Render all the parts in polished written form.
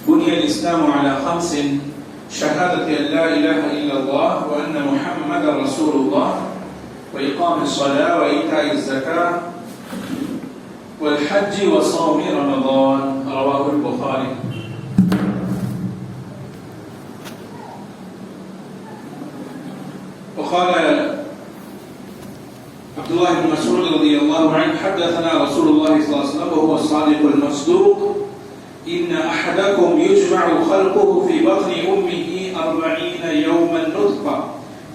بني الإسلام على 5: شهادة أن لا إله إلا الله وأن محمدا رسول الله وإقام الصلاة وإيتاء الزكاة والحج وصوم رمضان. رواه البخاري. وقال عبد الله بن مسعود رضي الله عنه: حدثنا رسول الله صلى الله عليه وسلم وهو الصادق المصدوق: إن أحدكم يجمع خلقه في بطن أمه 40 يوما نطفة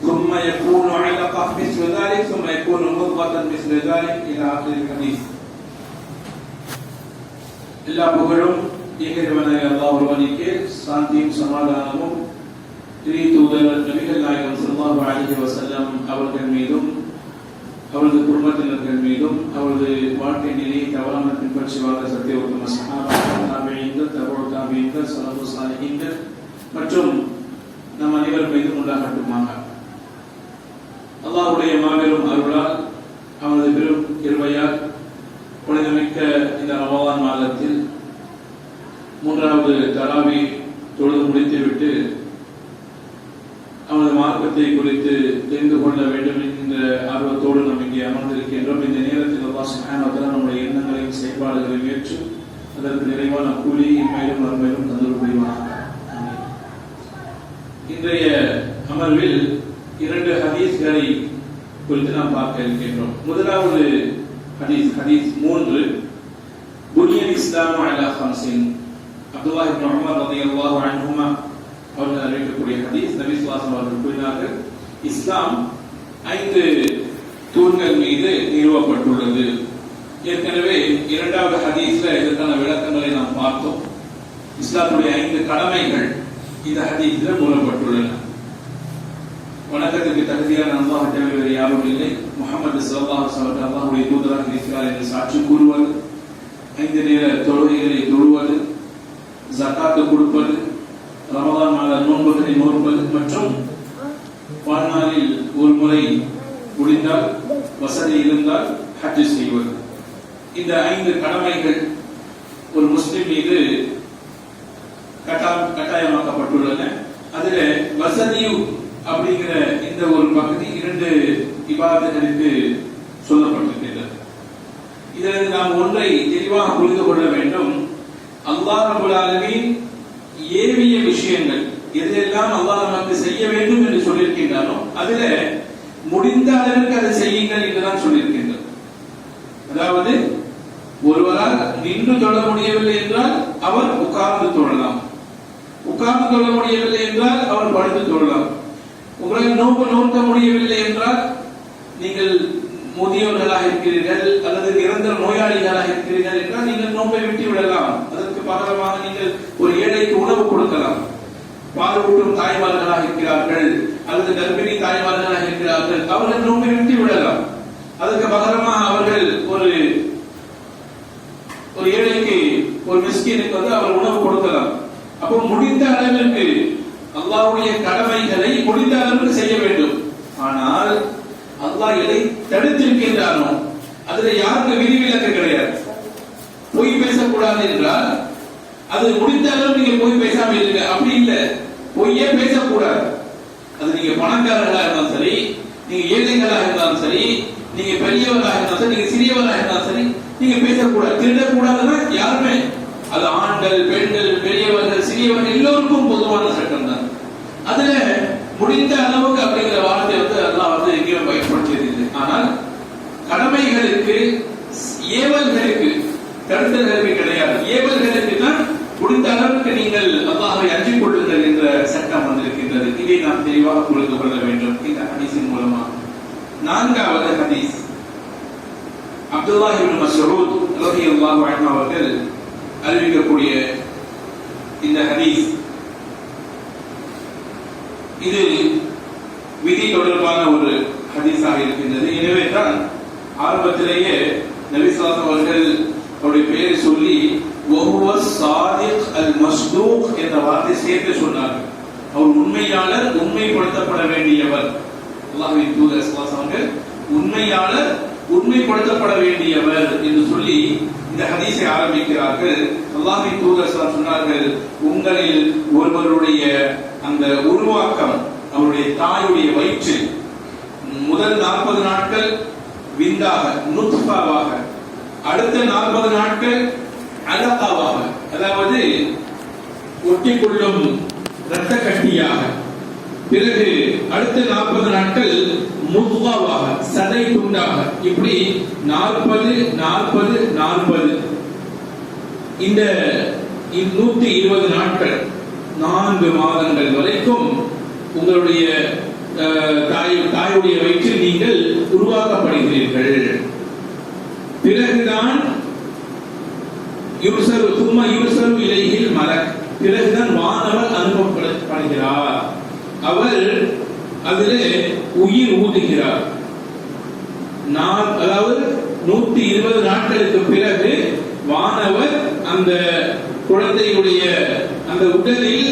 ثم يكون علقة مثل ذلك ثم يكون مضغة مثل ذلك إلى آخر الحديث. எல்லா புகழும் ஏகதேவனாகிய அல்லாஹ் ஒருவனுக்கே, சாந்தியும் சமாதானமும் தூதர் நபிகள் நாயகம் ஸல்லல்லாஹு அலைஹி வஸல்லம் அவர்கள் மீதும் அவரது குடும்பத்தினர்கள் மீதும் அவரது வாழ்க்கை நிலையை தவறாமல் பின்பற்றி வாழ்ந்த சத்திய உத்தம சஹாபாக்கள், தாபிஈன்கள், தபூ தாபிஈன்கள், ஸலஃபுஸ் ஸாலிஹீன்கள் மற்றும் நம் அனைவர் மீதும் உண்டாகட்டுமாக. அல்லாஹ்வுடைய மாபெரும் அருளால் அவனது பெரும் கிருபையால் புனிதமிக்க இந்த ரமலான் மாதத்தில் 3வது தராவி தொழுது முடித்துவிட்டு அவனது மார்க்கத்தை குறித்து தெரிந்து கொள்ள வேண்டும் என்கின்ற ஆர்வத்தோடு நாம் இங்கே அமர்ந்திருக்கின்றோம். இந்த நேரத்தில் அல்லாஹ் சுப்ஹானஹு வ தஆலா நம்முடைய எண்ணங்களையும் செயல்பாடுகளையும் ஏற்று அதற்கு நிறைவான கூலி இம்மையிலும் மறுமையிலும் தந்தருள் புரிவானாக. இன்றைய அமர்வில் 2 ஹதீஸ்களை குறித்து நாம் பார்க்க இருக்கின்றோம். முதலாவது ஹதீஸ் 3: புனியல் இஸ்லாம் அலா 5. அப்துல்லாஹ் இப்னு உமர் ரலியல்லாஹு அன்ஹுமா அவர்கள் அறிவிக்கக்கூடிய ஹதீஸ். நபி ஸல்லல்லாஹு அலைஹி வஸல்லம் அவர்கள் கூறினார்கள், இஸ்லாம் 5 தூண்கள் மீது நிறுவப்பட்டுள்ளது. ஏற்கனவே 2வது ஹதீஸ்ல இதற்கான விளக்கங்களை நாம் பார்த்தோம். இஸ்லாமுடைய 5 கடமைகள் இந்த ஹதீஸ்ல கூறப்பட்டுள்ளன. வணக்கத்துக்கு தகுதியான அல்லாஹ் தவிர வேறு யாரும் இல்லை, முஹம்மது ஸல்லல்லாஹு அலைஹி வஸல்லம் அல்லாஹ்வுடைய தூதராக இருக்கிறார் என்று சாட்சி கூறுவது, 5 நேர தொழுகைகளை தொழுவது, ஜகாத் கொடுப்பது, ரமலான் மாத நோன்புகளை நோற்பது மற்றும் வாழ்நாளில் ஒரு முறை முடிந்தால் வசதி இருந்தால் ஹஜ் செய்வது. இந்த 5 கடமைகள் ஒரு முஸ்லிம் மீது கட்டாயமாக்கப்பட்டுள்ளன. அதில் வசதி அப்படிங்கிற இந்த ஒரு பகுதி 2 இபாதத்துகளுக்கு சொல்லப்பட்டிருக்கிறது. இதில் நாம் ஒன்றை தெளிவாக புரிந்து கொள்ள வேண்டும். அல்லாஹ் ரப்பல் ஆலமீன் ஏவிய விஷயங்கள் எதெல்லாம் அல்லாஹ் நமக்கு செய்ய வேண்டும் என்று சொல்லியிருக்கின்றானோ அதில முடிந்த அளவிற்கு அதை செய்யுங்கள் என்றுதான் சொல்லியிருக்கின்றார். அதாவது ஒருவரால் நின்று தொழ முடியவில்லை என்றால் அவர் உட்கார்ந்து தொழலாம், உட்கார்ந்து தொழ முடியவில்லை என்றால் அவர் படுத்து தொழலாம். உங்களால் நோக்க முடியவில்லை என்றால், நீங்கள் முதியோர்களாக இருக்கிறீர்கள் அல்லது நிரந்தர நோயாளிகளாக இருக்கிறீர்கள் என்றால் நீங்கள் நோன்பை விட்டு விடலாம். அதற்கு பகரமாக நீங்கள் ஒரு ஏழைக்கு உணவு கொடுக்கலாம். பாலூட்டும் தாய்மார்களாக இருக்கிறார்கள் அல்லது கர்ப்பிணி தாய்மார்களாக இருக்கிறார்கள், அவர்கள் நோன்பை விட்டு விடலாம். அதற்கு பகரமாக அவர்கள் ஒரு ஏழைக்கு, ஒரு மிஸ்கீனுக்கு அவர் உணவு கொடுக்கலாம். அப்போ முடிந்த அளவிற்கு அல்லாஹ்வுடைய கடமைகளை முடிந்த அளவிற்கு செய்ய வேண்டும். ஆனால் அல்லாஹ் எதை தடுத்திருக்கின்றானோ அதுல யாருக்கு விதிவிலக்கு கிடையாது. பொய் பேசக்கூடாது என்றால் அது முடிந்த அளவு நீங்க பொய் பேசாம இருங்க, அப்படி இல்லை. பொய்யே பேசக்கூடாது. அது நீங்க பணக்காரர்களாக இருந்தாலும் சரி, நீங்க ஏழைகளாக இருந்தாலும் சரி, நீங்க பெரியவர்களாக இருந்தாலும் சரி, நீங்க சிறியவர்களாக இருந்தாலும் சரி, நீங்க பேசக்கூடாது. திருடக்கூடாதுன்னா யாருமே, அது ஆண்கள், பெண்கள், பெரியவர்கள், சிறியவர்கள் எல்லோருக்கும் பொதுவான சட்டம் தான். அதுல முடிந்த அளவுக்கு அப்படிங்கிற வார்த்தை அல்லாஹ் எங்கேயும் பயன்படுத்தியது. ஆனால் கடமைகளுக்கு, ஏவல்களுக்கு, தடுத்தல்களுக்கு கிடையாது. ஏவல்களுக்கு தான் முடிந்த அளவுக்கு நீங்கள் அல்லாஹ்வை அஞ்சிக் கொள்ளுங்கள் என்ற சட்டம் வந்திருக்கின்றது. இதை நாம் தெளிவாக புரிந்து கொள்ள வேண்டும் இந்த ஹதீஸின் மூலமாக. 4வது ஹதீஸ் அப்துல்லாஹ் இப்னு மஸ்ஊத் ரலியல்லாஹு அன்ஹு அவர்கள் அறிவிக்கக்கூடிய இந்த ஹதீஸ். இது விதி தொடர்பான ஒரு ஹதீஸாக இருக்கின்றது. எனவே தான் ஆரம்பத்திலேயே நபி ஸல்லல்லாஹு அலைஹி வஸல்லம் அவருடைய பெயரை சொல்லி வஹுவ ஸாதிக் அல் மஸ்தூக் என்ற வார்த்தை சேர்த்து சொன்னார்கள். அவர் உண்மையாளர், உண்மைப்படுத்தப்பட வேண்டியவர். அல்லாஹ்வின் தூதர் ஸல்லல்லாஹு அலைஹி வஸல்லம் உண்மையாளர், உண்மைப்படுத்தப்பட வேண்டியவர் என்று சொல்லி இந்த ஹதீஸை ஆரம்பிக்கிறார்கள். அல்லாஹ்வின் தூதர் சொன்னார்கள், உங்களில் ஒருவருடைய அந்த உருவாக்கம் அவருடைய தாயுடைய வயிற்றில் முதல் 40 நாட்கள் விந்தாக நுத்ஃபாவாக, அடுத்த 40 நாட்கள் அலகாவாக, அதாவது ஒட்டிக்கொள்ளும் இரத்த கட்டியாக, பிறகு அடுத்த 40 நாட்கள் முத்வாவாக, சதை துண்டாக, இப்படி 40 40 40 இந்த 120 நாட்கள் 4 மாதங்கள் வரைக்கும் உங்களுடைய தாயுடைய வயிற்றில் நீங்கள் உருவாக்கப்படுகிறீர்கள். பிறகுதான் யுர்சலு இலைஹில் மலக், பிறகுதான் வானவர் அனுப்பப்படுகிறார். அவர் அதிலே உயிர் ஊதுகிறார். அதாவது 120 நாட்களுக்கு பிறகு வானவர் அந்த குழந்தையுடைய அந்த உடலில்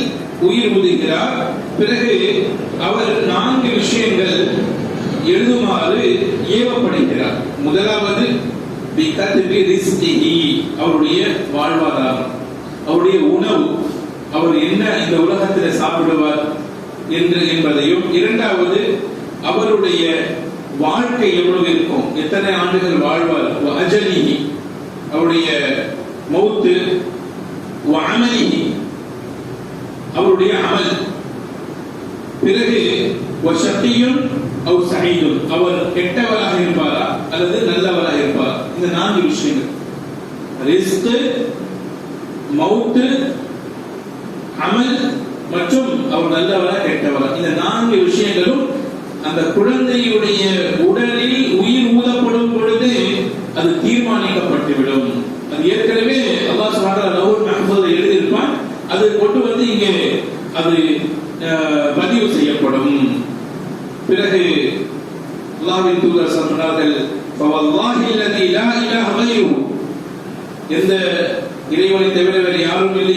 உயிர் ஊதுகிறார். பிறகு அவர் 4 விஷயங்கள் எழுதுமாறு ஏவப்படுகிறார். முதலாவது அவருடைய வாழ்வாதாரம், அவருடைய உணவு, அவர் என்ன இந்த உலகத்தில் சாப்பிடுவார் என்பதையும், இரண்டாவது அவருடைய வாழ்க்கை எவ்வளவு இருக்கும், எத்தனை ஆண்டுகள் வாழ்வார், அஜலிஹி அவருடைய மௌத்து, அமலிஹி அவருடைய அமல், பிறகு வஷகியும் அவ் சஈதும் அவர் கெட்டவராக இருப்பாரா அல்லது நல்லவராக இருப்பாரா. இந்த 4 விஷயங்கள், ரிஸ்க், மௌத், அமல் மற்றும் அவர் நல்லவரா கெட்டவரா, இந்த 4 விஷயங்களும் அந்த குழந்தையுடைய உடலில் உயிர் ஊதப்படும் பொழுது அது தீர்மானிக்கப்பட்டுவிடும். அது ஏற்கனவே அல்லாஹ் சுப்ஹானஹு வ தஆலா லவ்ஹுல் மஹ்ஃபூஸில் எழுதியிருப்பான். அது கொண்டு வந்து இங்கே அது பதிவு செய்யப்படும். பிறகு அல்லாஹ்வின் தூதர் சொன்னார்கள், ஃபவல்லாஹி அல்லதி லா இலாஹ கைருஹு, எந்த இறைவனை தவிர வேறு யாரும் இல்லை,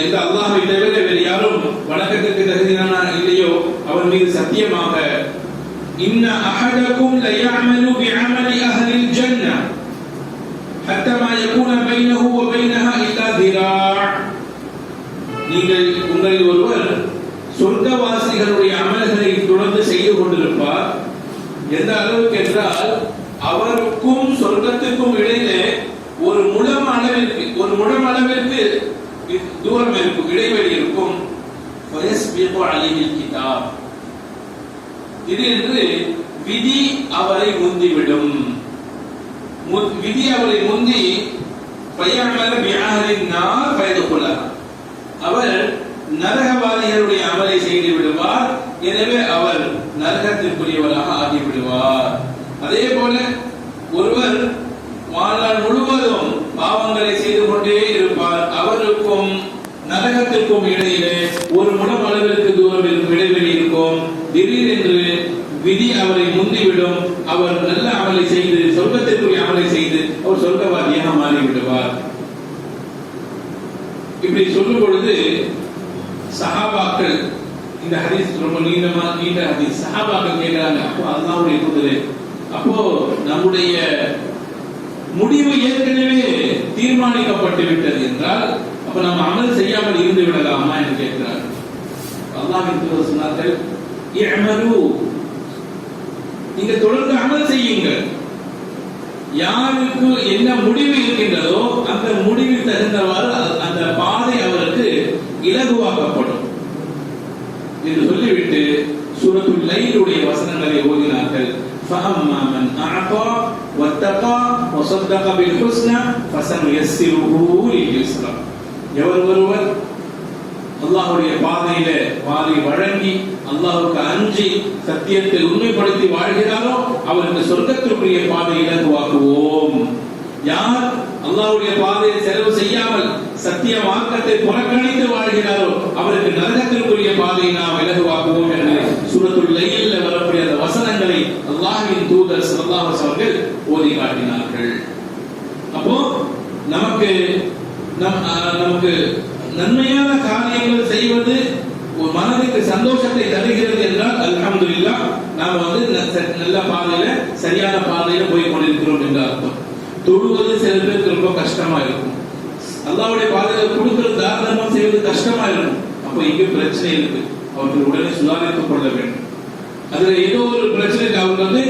எந்த அல்லாஹ்வை தவிர வேறு யாரும் வணக்கத்துக்கு தகுதியான இல்லையோ அவன் மீது சத்தியமாக, இன்ன அஹதகும் லயஅமலு பிஅமலி அஹ்லில் ஜன்னah ஹத்தா மா யகூன பைனஹு வ பைனஹா இல்லா திரா', நீங்கள் உங்களில் ஒருவர் சொர்க்கவாசிகளுடைய அமல்களை தொடர்ந்து செய்து கொண்டிருப்பார். எந்த அளவுக்கு என்றால் அவருக்கும் சொர்க்கத்துக்கும் இடையிலே ஒரு முழம் அளவிற்கு தூரம் இருக்கும், இடைவெளி இருக்கும். திடீரென்று விதி அவரை முந்திவிடும். விதி அவரை முந்தி அவர் நரகவாதிகளுடைய அமலை செய்து விடுவார். எனவே அவர் நரகத்திற்குரியவராக ஆகிவிடுவார். அதே போல ஒருவர் வாழ்நாள் முழுவதும் பாவங்களை செய்து கொண்டே இருப்பார். அவருக்கும் நரகத்திற்கும் இடையிலே ஒரு முழம் அளவிற்கு தூரம் இடைவெளி இருக்கும். திடீரென்று விதி அவரை முந்திவிடும். அவர் நல்ல அமலை செய்து சொர்க்கத்திற்குரிய அமலை செய்து அவர் சொர்க்கவாதியாக மாறிவிடுவார். இப்படி சொல்லும் பொழுது சஹாபாக்கள், இந்த ஹதீஸ் ரொம்ப நீண்ட ஹதீஸ், சஹாபாக்கள் கேட்கிறாங்க, அப்போ அல்லாஹ்வுடைய தூதரே, அப்போ நம்முடைய முடிவு ஏற்கனவே தீர்மானிக்கப்பட்டு விட்டது என்றால் அப்ப நம்ம அமல் செய்யாமல் இருந்து விடலாமா என்று கேட்கிறார். அல்லாஹ்வின் தூதர் சொன்னார்கள், இஅமலு, நீங்க தொடர்ந்து அமல் செய்யுங்கள். யாருக்கு என்ன முடிவு இருக்கின்றதோ அந்த முடிவில் தகுந்தவாறு அந்த பாதை அவருக்கு இலகுவாக்கப்படும் என்று சொல்லிவிட்டு சூரத்துல் லைலுடைய வசனங்களை ஓதினார்கள். فَأَمَّا مَنْ أَعْطَى وَاتَّقَى وَصَدَّقَ بِالْحُسْنَى فَسَنُيَسِّرُهُ لِلْيُسْرَى. ஒருவர் அல்லாஹ்வுடைய பாதையில வாரி வழங்கி அல்லாஹ்வுக்கு அஞ்சி சத்தியத்தை உண்மைப்படுத்தி வாழ்கிறாரோ அவருக்கு சொர்க்கத்திற்குரிய பாதை இலகுவாக்குவோம். யார் அல்லாஹ்வுடைய பாதையை செலவு செய்யாமல் சத்திய மார்க்கத்தை புறக்கணித்து வாழ்கிறாரோ அவருக்கு நரகத்திற்குரிய பாதையை நாம் இலகுவாக்குவோம் என்று சூரத்துல் லைலில் வரக்கூடிய அந்த வசனங்களை அல்லாஹ்வின் தூதர் ஸல்லல்லாஹு அலைஹி வஸல்லம் ஓதி காட்டினார்கள். அப்போ நமக்கு நன்மையான காரியங்கள் செய்வது ஒரு மனதுக்கு சந்தோஷத்தை தருகிறது என்றால் அல்ஹம்துலில்லாஹ் நாம் நல்ல பாதையில சரியான பாதையில போய் கொண்டிருக்கிறோம் என்று அர்த்தம். தொழுவது சில பேருக்கு ரொம்ப கஷ்டமா இருக்கும். அல்லாஹ்வுடைய பாதையில கொடுக்கிறது தாராளமாக செய்வது கஷ்டமா இருக்கும். அப்ப இங்க பிரச்சனை இருக்கு, அவர்கள் உடனே சுதாரித்துக் கொள்ள வேண்டும். அதுல ஏதோ ஒரு பிரச்சனை, அவங்க வந்து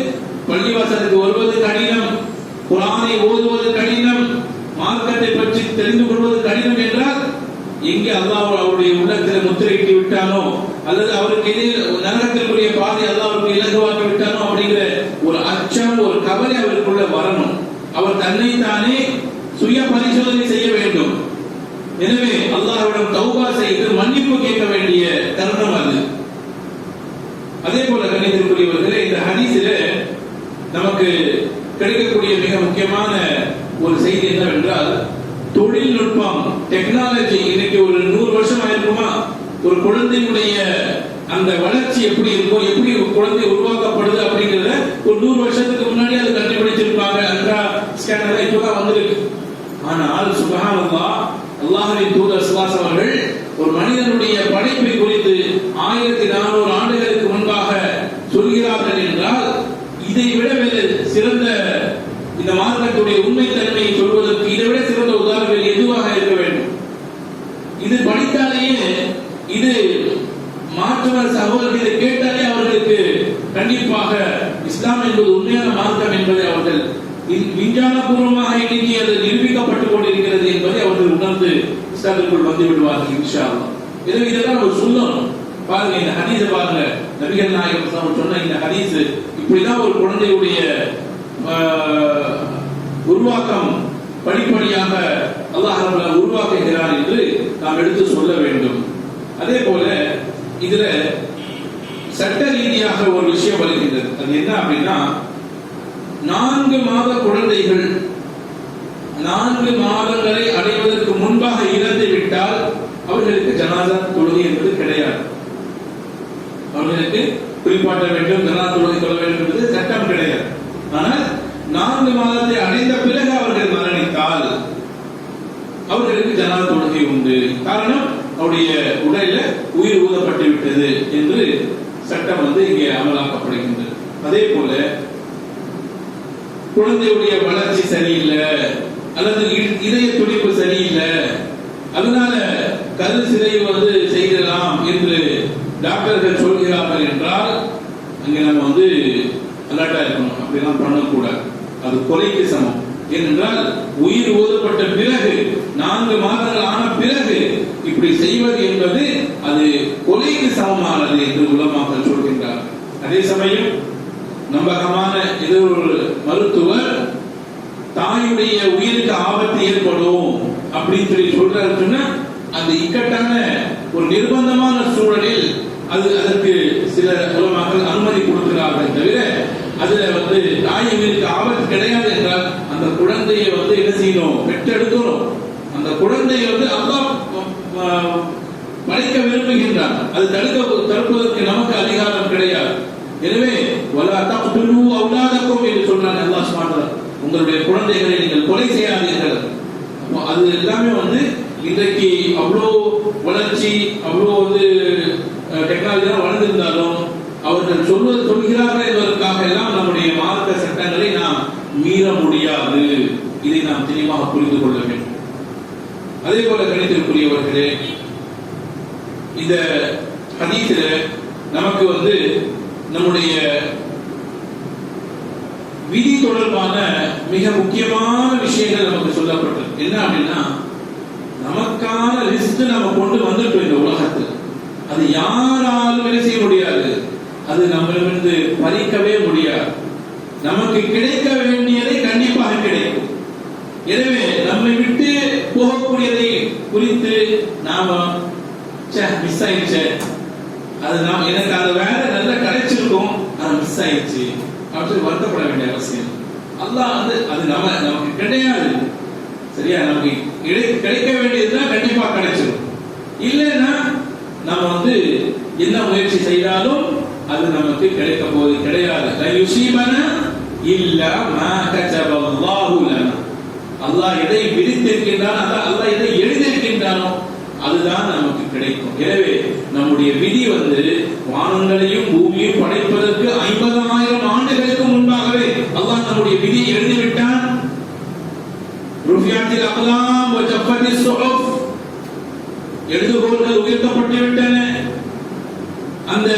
பள்ளிவாசலுக்கு வருவது கடினம், குர்ஆனை ஓதுவது கடினம், மார்க்கத்தை பற்றி தெரிந்து கொள்வது கடினம் என்றால் எங்கே அல்லாஹ் அவருடைய உள்ளத்தில் முத்திரையிட்டு விட்டானோ அல்லது அவருக்கு நரகத்திற்குரிய பாதை அல்லாஹ் அவருக்கு இலகுவாக்கி விட்டானோ அப்படிங்கிற ஒரு அச்சம், ஒரு கவலை அவருக்குள்ள வரணும். அவர் தன்னைத்தானே சுய பரிசோதனை செய்ய வேண்டும். எனவே அல்லாஹ்விடம் தௌபா செய்து மன்னிப்பு கேட்க வேண்டிய தருணம் அது. அதே போல கணிதத்திற்குரியவர்களே, இந்த ஹதீஸில நமக்கு கிடைக்கக்கூடிய மிக முக்கியமான ஒரு செய்தி என்னவென்றால், தொழில்நுட்பம், டெக்னாலஜி இன்னைக்கு ஒரு 100 வருஷம் ஆயிருக்குமா, ஒரு குழந்தையுடைய அந்த வளர்ச்சி எப்படி இருக்கும், எப்படி குழந்தை உருவாக்கப்படுது அப்படிங்கறத ஒரு 100 வருஷத்துக்கு முன்னாடி அதை கண்டுபிடிச்சிருப்பாங்க. அல்ட்ரா ஸ்கேனர் இப்பதான் வந்திருக்கு. ஆனால் சுப்ஹானல்லாஹ், அல்லாஹ்வின் தூதர் ஸல்லல்லாஹு அலைஹி அவர்கள் ஒரு மனிதனுடைய படைப்பை குறித்து 1400 ஆண்டுகளுக்கு முன்பாக சொல்கிறார்கள் என்றால், இதை விட வேறு சிறந்த, இந்த மார்க்கத்துடைய உண்மைத்தன்மையை சொல்வதற்கு இதை விட சிறந்த உதாரணங்கள் எதுவாக இருக்க வேண்டும்? இது படித்தாலேயே, இது மாற்றுவர் சகோதரர்கள் இதை கேட்டாலே அவர்களுக்கு கண்டிப்பாக இஸ்லாம் என்பது உண்மையான மார்க்கம் என்பதை அவர்கள் விஞ்ஞானபூர்வமாக இன்னைக்கு அது நிரூபிக்கப்பட்டுக் கொண்டிருக்கிறது என்பதை அவர்கள் உணர்ந்து இஸ்லாத்திற்குள் வந்து விடுவார்கள் இன்ஷா அல்லாஹ். எனவே இதெல்லாம் நம்ம சொல்லணும். பாருங்க, இந்த ஹதீஸ பாருங்க, நபிகள் நாயகம் சொன்ன இந்த ஹதீஸ் இப்படிதான் ஒரு குழந்தையுடைய உருவாக்கம் படிப்படியாக அல்லாஹ் ரப்பல் உருவாக்குகிறார் என்று நாம் எடுத்து சொல்ல வேண்டும். அதே போல இதுல சட்ட ரீதியாக ஒரு விஷயம் வருகின்றது. அது என்ன அப்படின்னா, 4 மாத குழந்தைகள் 4 மாதங்களை அடைவதற்கு முன்பாக இறந்து விட்டால் அவர்களுக்கு ஜனாஸா தொழுகை என்பது கிடையாது. அவர்களுக்கு குறிப்பாட்ட வேண்டும், ஜனாஸா தொழுகை சொல்ல வேண்டும் என்பது சட்டம் கிடையாது. ஆனால் 4 மாதத்தை அடைந்த பிறகு அவர்கள் மரணித்தால் அவர்களுக்கு ஜனாஸா தொழுகை உண்டு. காரணம், அவருடைய உடலில் உயிர் ஊதப்பட்டு விட்டது என்று சட்டம் வந்து இங்கே அமலாக்கப்படுகின்றது. அதே போல குழந்தையுடைய வளர்ச்சி சரியில்லை அல்லது இதய துடிப்பு சரியில்லை, அதனால கரு சிதைவு வந்து செய்யலாம் என்று டாக்டர்கள் சொல்கிறார்கள் என்றால் அங்கே நம்ம வந்து அலர்ட்டா இருக்கணும். அப்படிலாம் பண்ணக்கூடாது, அது கொலைக்கு சமம். ஏனென்றால் உயிர் ஊதப்பட்ட பிறகு 4 மாதங்கள் ஆன பிறகு இப்படி செய்வது என்பது அது கொலைக்கு சமமானது என்று உலமாக்கள் சொல்கின்றார். அதே சமயம் நம்பகமான ஏதோ ஒரு மருத்துவர் தாயுடைய உயிருக்கு ஆபத்து ஏற்படும் அப்படின்னு சொல்லி சொல்றாருன்னா, அந்த இக்கட்டான ஒரு நிர்பந்தமான சூழலில் அதற்கு சில உலமாக்கள் அனுமதி கொடுக்கிறார்கள். தவிர அதுல வந்து தாய் உயிருக்கு ஆபத்து கிடையாது என்றால் அந்த குழந்தையை வந்து என்ன செய்யணும், பெற்றெடுக்கணும். அந்த குழந்தையை வந்து அல்லாஹ் படைக்க விரும்புகின்றான். அது தடுப்பதற்கு நமக்கு அதிகாரம் கிடையாது. எனவே வலா தக்துலு அவுலாதக்கும் என்று சொல்றாங்க அல்லாஹ் சுப்ஹானஹு வ தஆலா. உங்களுடைய குழந்தைகளை நீங்கள் கொலை செய்யாதீர்கள். அது எல்லாமே வந்து இன்றைக்கு அவ்வளோ வளர்ச்சி, அவ்வளோ வந்து டெக்னாலஜி வளர்ந்திருந்தாலும் அவர்கள் சொல்கிறார்கள் என்பதற்காக எல்லாம் நம்முடைய மார்க்க சட்டங்களை நாம் மீற முடியாது. இதை நாம் தெளிவாக புரிந்து கொள்ள வேண்டும். அதே போல கணிதத்திற்குரியவர்களே, இந்த ஹதீஸ்ல நமக்கு வந்து நம்முடைய விதி தொடர்பான மிக முக்கியமான விஷயங்கள் நமக்கு சொல்லப்பட்டது. என்ன அப்படின்னா, நமக்கான லிஸ்ட் நம்ம கொண்டு வந்துட்டோம் இந்த உலகத்தில். அது யாராலும் என்ன செய்ய முடியாது, அது நம்மளிருந்து பறிக்கவே முடியாது. நமக்கு கிடைக்க வேண்டியதை கண்டிப்பாக கிடைக்கும். எனவே நம்மை விட்டு போகக்கூடியதை குறித்து நாம மிஸ் ஆயிடுச்சு, அது நாம் எனக்கு அது வேற நல்லா கிடைச்சிருக்கும், அது மிஸ் ஆயிடுச்சு அப்படின்னு வருத்தப்பட வேண்டிய அவசியம். அல்லாஹ் வந்து அது நமக்கு கிடையாது. சரியா, நமக்கு கிடைக்க வேண்டியதுதான் கண்டிப்பா கிடைச்சிடும். இல்லைன்னா நம்ம வந்து என்ன முயற்சி செய்தாலும் அது நமக்கு கிடைக்க போவது கிடையாது. அல்லாஹ் எதை விதித்திருக்கின்றான், அல்லாஹ் எதை எழுதியிருக்கின்றானோ அதுதான் நமக்கு கிடைக்கும். எனவே நம்முடைய விதி வந்து வானங்களையும் பூமியையும் படைப்பதற்கு 50,000 ஆண்டுகளுக்கு முன்பாகவே அல்லாஹ் நம்முடைய விதியை எழுதிவிட்டான். ருஃபியாத்தில் அக்லாம் வ ஜஃபத்திஸ் சுஹுஃப், எழுதுகோல்கள் உயர்த்தப்பட்டு விட்டன, அந்த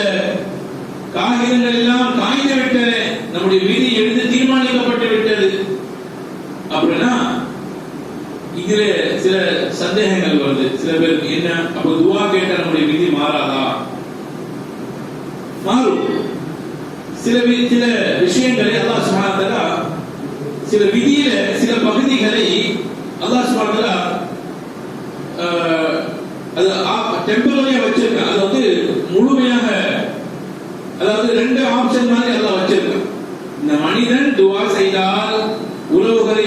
காகிதங்கள் எல்லாம் காய்ந்து விட்டன, நம்முடைய விதி எழுதி தீர்மானிக்கப்பட்டு விட்டது. அப்படின்னா இதுல சில சந்தேகங்கள் வருது. சில பேருக்கு என்ன, அப்ப துஆ கேட்ட நம்முடைய விதி மாறாதா? மாறும். சில விஷயங்களை அல்லாஹ் சுப்ஹானஹு வ தஆலா, சில விதியில சில பகுதிகளை அல்லாஹ் சுப்ஹானஹு வ தஆலா அது டெம்பரரியா வச்சிருக்கான். அது வந்து முழுமையாக, அதாவது ரெண்டு ஆப்ஷன் மாதிரி அல்லாஹ் வச்சிருக்கான். இந்த மனிதன் துஆ செய்தால், உறவுகளை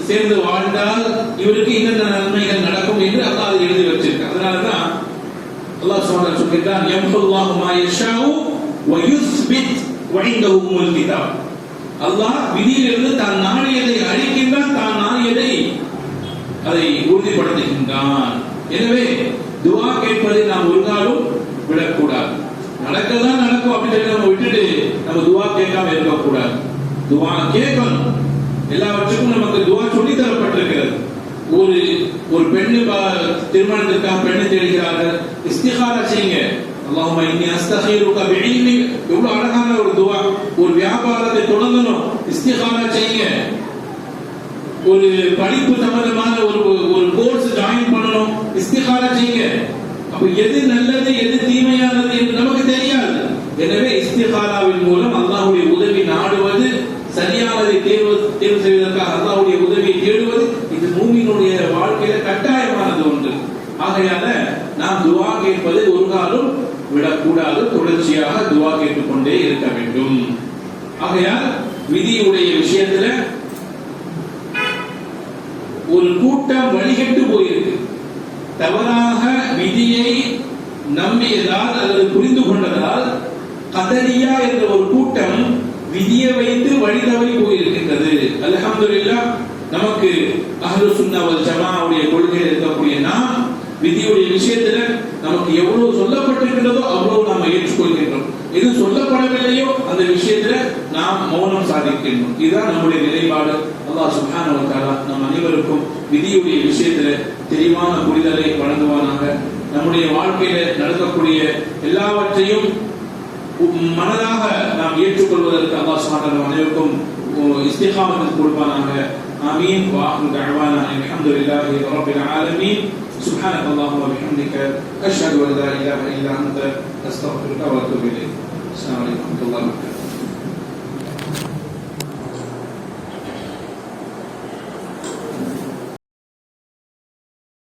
சேர்ந்து வாழ்ந்தால் இவருக்கு இன்னென்ன நன்மைகள் நடக்கும் என்று அல்லாஹ் அதை எழுதி வச்சிருக்கான். அதனாலதான் அல்லாஹ் சுப்ஹானஹு வ தஆலா சொல்கிறான், யம்ஹுல்லாஹு மா யஷாஉ வ யுஸ்பித் வ இன்தஹு உம்முல் கிதாப். அல்லாஹ் விதியிலிருந்து தான் நாடியதை அழிக்கின்றான், தான் நாடியதை அதை உறுதிப்படுத்துகின்றான். எனவே துஆ கேட்பதை நாம் ஒரு நாளும் விடக்கூடாது. நடக்கதான் நடக்கும் அப்படின்னு நம்ம விட்டுட்டு நம்ம துஆ கேட்காம இருக்கக்கூடாது. துஆ கேட்கணும். எல்லாவற்றுக்கும் நமக்கு துஆ சொல்லி தரப்பட்டிருக்கிறது. ஒரு பெண்ணு திருமணத்திற்காக பெண்ணு தேடுகிறார்கள், இஸ்திகாரா செய்யுங்க. அல்லாஹும்ம இன்னி அஸ்தகீருக பிஇல்மி, எவ்வளவு அழகான ஒரு துஆ. ஒரு வியாபாரத்தை தொடங்கணும், இஸ்திகாரா செய்யுங்க. ஒரு படிப்பு சம்பந்தமான ஒரு கோர்ஸ் ஜாயின் பண்ணணும், இஸ்திகாரா செய்யுங்க. அப்ப எது நல்லது எது தீமையானது என்று நமக்கு தெரியாது. எனவே இஸ்திகாராவின் மூலம் அல்லாஹ்வுடைய உதவி நாடுவது, சரியானதை தேர்வு செய்வதற்காக அல்லாஹ்வுடைய உதவியை தேடுவது, இது மூமினுடைய வாழ்க்கையில கட்டாயமானது ஒன்று. ஆகையால நாம் துஆ கேட்பதை ஒரு காலம் விடக்கூடாது. தொடர்ச்சியாக துஆ கேட்டுக்கொண்டே இருக்க வேண்டும். ஆகையால் விதியுடைய விஷயத்துல ஒரு கூட்டம் வழிகட்டு போயிருக்கு. தவறாக விதியை நம்பியதால் அல்லது புரிந்து கொண்டதால் கதரியா என்ற ஒரு கூட்டம் விதியை வைத்து வழிதவறி போயிருக்கின்றது. அல்ஹம்துலில்லாஹ், நமக்கு அஹ்லுஸ் சுன்னah வல் ஜமாஅவுடைய கொள்கையில் இருக்கக்கூடிய நாம் விதியுடைய விஷயத்துல நமக்கு எவ்வளவு சொல்லப்பட்டிருக்கிறதோ அவ்வளவு நாம் ஏற்றுக்கொள்கின்றோம். எது சொல்லப்படவில்லையோ அந்த விஷயத்துல நாம் மௌனம் சாதிக்கின்றோம். இதுதான் நம்முடைய நிலைப்பாடு. அல்லாஹ் சுப்ஹானஹு வ தஆலா நம் அனைவருக்கும் விதியுடைய விஷயத்துல தெளிவான புரிதலை வழங்குவானாக. நம்முடைய வாழ்க்கையில நடக்கக்கூடிய எல்லாவற்றையும் மனதாக நாம் ஏற்றுக்கொள்வதற்கு அல்லாஹ் சுப்ஹானஹு வ தஆலா அனைவருக்கும் இஸ்திகாமத்தை கொடுப்பானாக. ஆமீன். வ ஆகிரு தஅவானா அல்ஹம்துலில்லாஹி ரப்பில் ஆலமீன். سبحانك اللهم وبحمدك أشهد أن لا إله إلا أنت أستغفرك وأتوب إليك. السلام عليكم ورحمة الله وبركاته.